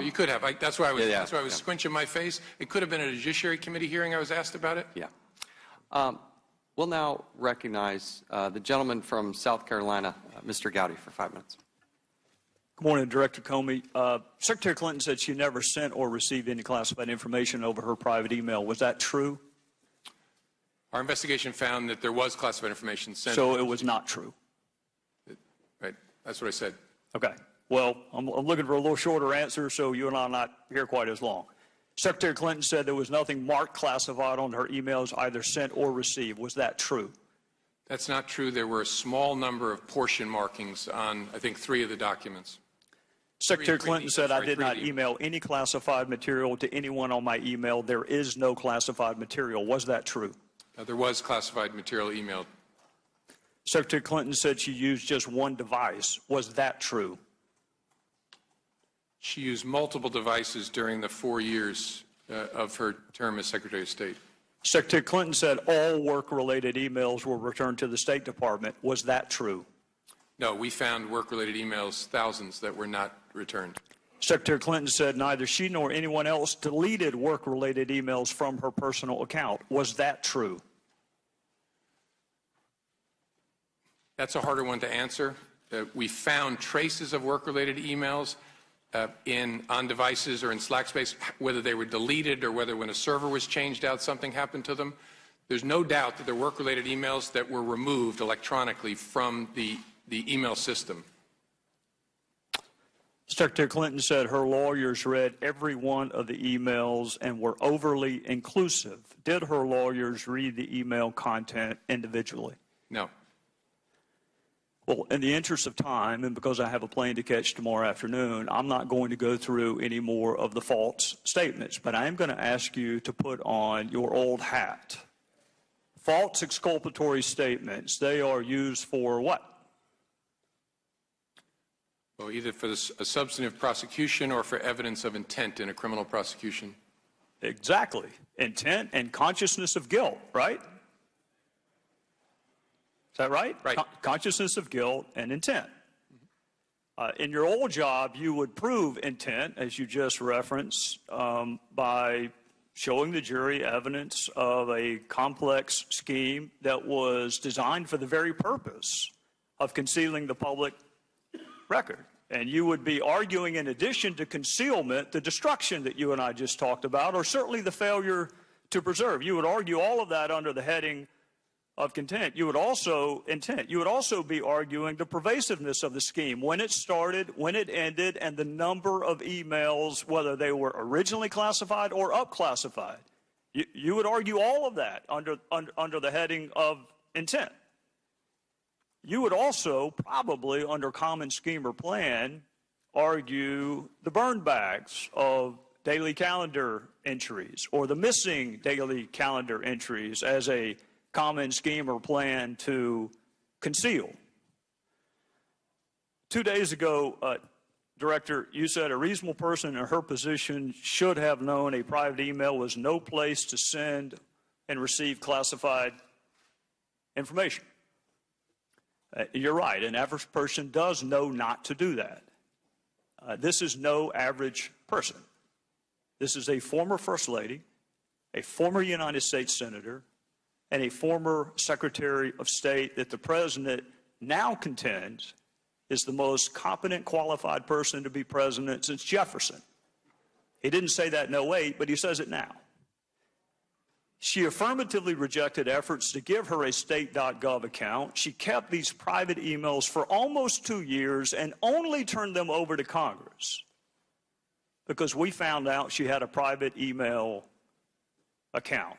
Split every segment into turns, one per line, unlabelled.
You could have. That's why I was squinching my face. It could have been at a Judiciary Committee hearing I was asked about it.
Yeah. We'll now recognize the gentleman from South Carolina, Mr. Gowdy, for 5 minutes.
Good morning, Director Comey. Secretary Clinton said she never sent or received any classified information over her private email. Was that true?
Our investigation found that there was classified information sent.
So it was not true?
Right. That's what I said.
Okay. Well, I'm looking for a little shorter answer, so you and I are not here quite as long. Secretary Clinton said there was nothing marked classified on her emails, either sent or received. Was that true?
That's not true. There were a small number of portion markings on, I think, 3 of the documents.
Secretary Clinton said, I did not email any classified material to anyone on my email. There is no classified material. Was that true?
There was classified material emailed.
Secretary Clinton said she used just one device. Was that true?
She used multiple devices during the 4 years of her term as Secretary of State.
Secretary Clinton said all work-related emails were returned to the State Department. Was that true?
No, we found work-related emails, thousands, that were not returned.
Secretary Clinton said neither she nor anyone else deleted work-related emails from her personal account. Was that true?
That's a harder one to answer. We found traces of work-related emails on devices or in Slack space, whether they were deleted or whether when a server was changed out, something happened to them. There's no doubt that there were work-related emails that were removed electronically from the email system.
Secretary Clinton said her lawyers read every one of the emails and were overly inclusive. Did her lawyers read the email content individually?
No.
Well, in the interest of time, and because I have a plane to catch tomorrow afternoon, I'm not going to go through any more of the false statements, but I am going to ask you to put on your old hat. False exculpatory statements, they are used for what?
Well, either for a substantive prosecution or for evidence of intent in a criminal prosecution.
Exactly. Intent and consciousness of guilt, right? Is that right?
Right.
Consciousness of guilt and intent. In your old job, you would prove intent, as you just referenced, by showing the jury evidence of a complex scheme that was designed for the very purpose of concealing the public record. And you would be arguing, in addition to concealment, the destruction that you and I just talked about, or certainly the failure to preserve. You would argue all of that under the heading of content. You would also be arguing the pervasiveness of the scheme, when it started, when it ended, and the number of emails, whether they were originally classified or up-classified. You would argue all of that under the heading of intent. You would also probably, under common scheme or plan, argue the burn bags of daily calendar entries or the missing daily calendar entries as a common scheme or plan to conceal. 2 days ago, Director, you said a reasonable person in her position should have known a private email was no place to send and receive classified information. You're right. An average person does know not to do that. This is no average person. This is a former First Lady, a former United States Senator, and a former Secretary of State that the President now contends is the most competent, qualified person to be president since Jefferson. He didn't say that in 2008, but he says it now. She affirmatively rejected efforts to give her a state.gov account. She kept these private emails for almost 2 years and only turned them over to Congress because we found out she had a private email account.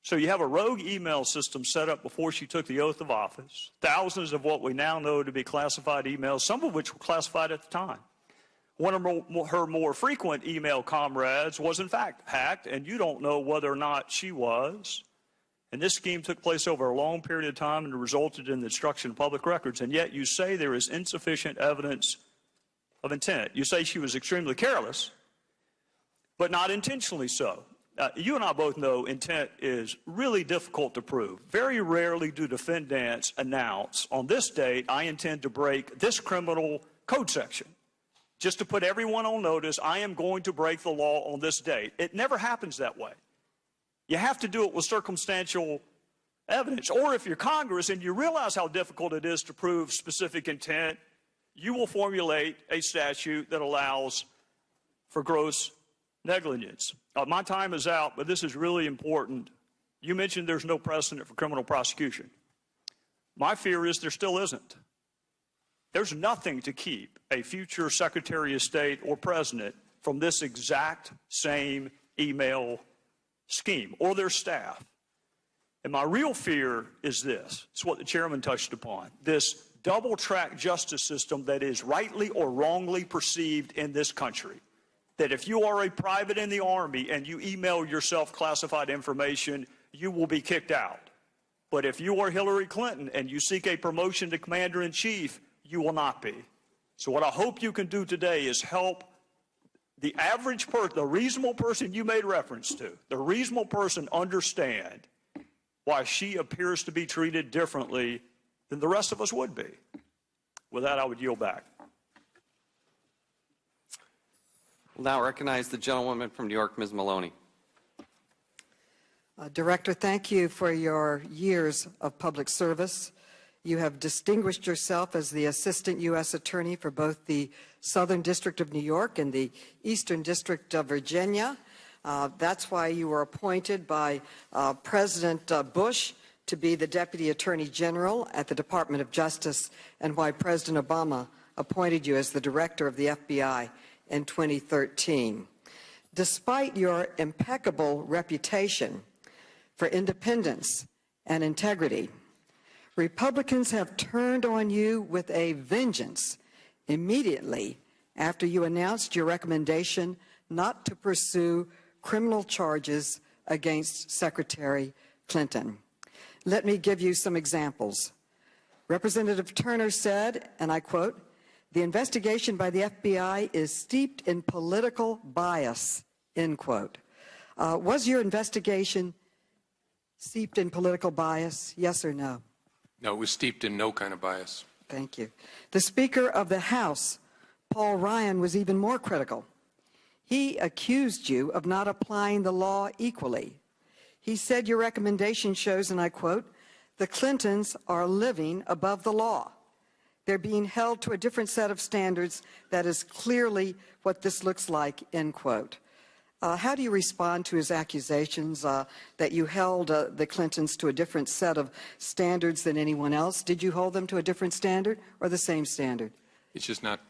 So you have a rogue email system set up before she took the oath of office, thousands of what we now know to be classified emails, some of which were classified at the time. One of her more frequent email comrades was, in fact, hacked, and you don't know whether or not she was. And this scheme took place over a long period of time and resulted in the destruction of public records, and yet you say there is insufficient evidence of intent. You say she was extremely careless, but not intentionally so. You and I both know intent is really difficult to prove. Very rarely do defendants announce, on this date, I intend to break this criminal code section. just to put everyone on notice, I am going to break the law on this date. It never happens that way. You have to do it with circumstantial evidence. Or if you're Congress and you realize how difficult it is to prove specific intent, you will formulate a statute that allows for gross negligence. My time is out, but this is really important. You mentioned there's no precedent for criminal prosecution. My fear is there still isn't. There's nothing to keep a future Secretary of State or President from this exact same email scheme or their staff. And my real fear is this. It's what the chairman touched upon. This double-track justice system that is rightly or wrongly perceived in this country. That if you are a private in the Army and you email yourself classified information, you will be kicked out. But if you are Hillary Clinton and you seek a promotion to Commander-in-Chief, you will not be. So what I hope you can do today is help the average person, the reasonable person you made reference to, the reasonable person understand why she appears to be treated differently than the rest of us would be. With that, I would yield back.
We'll now recognize the gentlewoman from New York, Ms. Maloney.
Director, thank you for your years of public service. You have distinguished yourself as the Assistant U.S. Attorney for both the Southern District of New York and the Eastern District of Virginia. That's why you were appointed by President Bush to be the Deputy Attorney General at the Department of Justice, and why President Obama appointed you as the Director of the FBI in 2013. Despite your impeccable reputation for independence and integrity, Republicans have turned on you with a vengeance immediately after you announced your recommendation not to pursue criminal charges against Secretary Clinton. Let me give you some examples. Representative Turner said, and I quote, "The investigation by the FBI is steeped in political bias," end quote. Was your investigation steeped in political bias, yes or no?
No, it was steeped in no kind of bias.
Thank you. The Speaker of the House, Paul Ryan, was even more critical. He accused you of not applying the law equally. He said your recommendation shows, and I quote, "The Clintons are living above the law. They're being held to a different set of standards. That is clearly what this looks like," end quote. How do you respond to his accusations that you held the Clintons to a different set of standards than anyone else? Did you hold them to a different standard or the same standard?
It's just not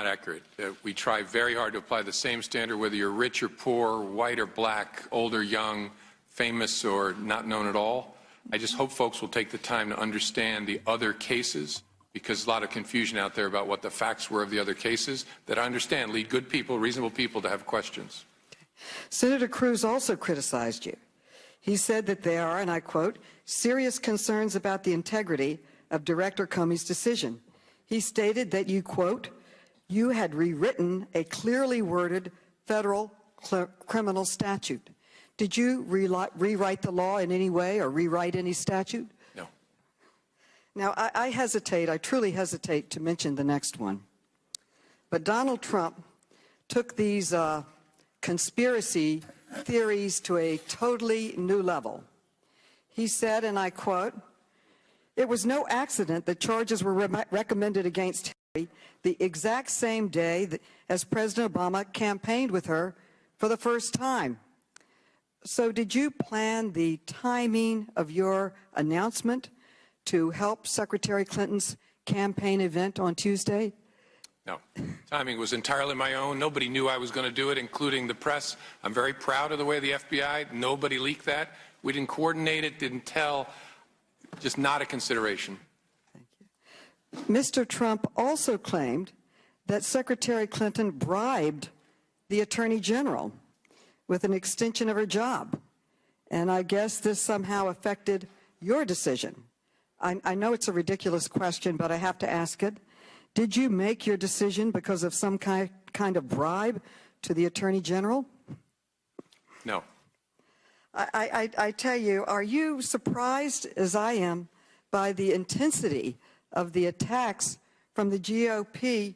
accurate. We try very hard to apply the same standard, whether you're rich or poor, white or black, old or young, famous or not known at all. I just hope folks will take the time to understand the other cases, because there's a lot of confusion out there about what the facts were of the other cases that I understand lead good people, reasonable people to have questions.
Senator Cruz also criticized you. He said that there are, and I quote, "serious concerns about the integrity of Director Comey's decision." He stated that you, quote, "you had rewritten a clearly worded federal criminal statute." Did you rewrite the law in any way or rewrite any statute?
No.
Now, I truly hesitate to mention the next one. But Donald Trump took these conspiracy theories to a totally new level. He said, and I quote, "It was no accident that charges were recommended against Hillary the exact same day as President Obama campaigned with her for the first time." So did you plan the timing of your announcement to help Secretary Clinton's campaign event on Tuesday?
No. Timing was entirely my own. Nobody knew I was going to do it, including the press. I'm very proud of the way the FBI, nobody leaked that. We didn't coordinate it, didn't tell. Just not a consideration.
Thank you. Mr. Trump also claimed that Secretary Clinton bribed the Attorney General with an extension of her job. And I guess this somehow affected your decision. I know it's a ridiculous question, but I have to ask it. Did you make your decision because of some kind of bribe to the Attorney General?
No.
I tell you, are you surprised, as I am, by the intensity of the attacks from the GOP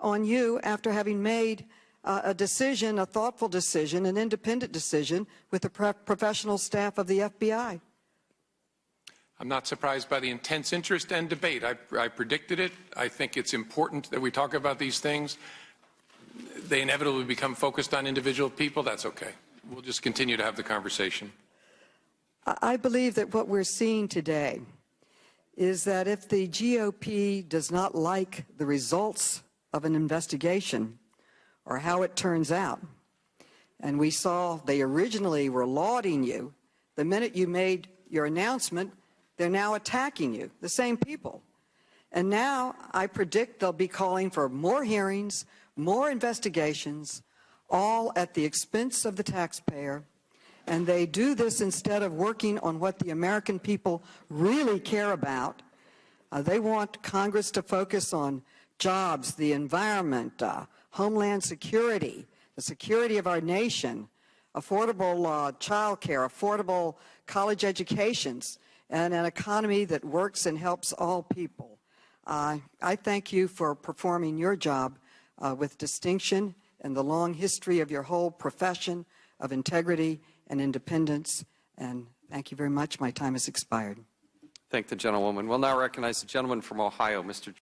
on you after having made a decision, a thoughtful decision, an independent decision with the professional staff of the FBI.
I'm not surprised by the intense interest and debate. I predicted it. I think it's important that we talk about these things. They inevitably become focused on individual people. That's okay. We'll just continue to have the conversation.
I believe that what we're seeing today is that if the GOP does not like the results of an investigation or how it turns out, and we saw they originally were lauding you, the minute you made your announcement, they're now attacking you, the same people. And now I predict they'll be calling for more hearings, more investigations, all at the expense of the taxpayer. And they do this instead of working on what the American people really care about. They want Congress to focus on jobs, the environment, homeland security, the security of our nation, affordable child care, affordable college educations, and an economy that works and helps all people. I thank you for performing your job with distinction and the long history of your whole profession of integrity and independence. And thank you very much. My time has expired.
Thank the gentlewoman. We'll now recognize the gentleman from Ohio, Mr.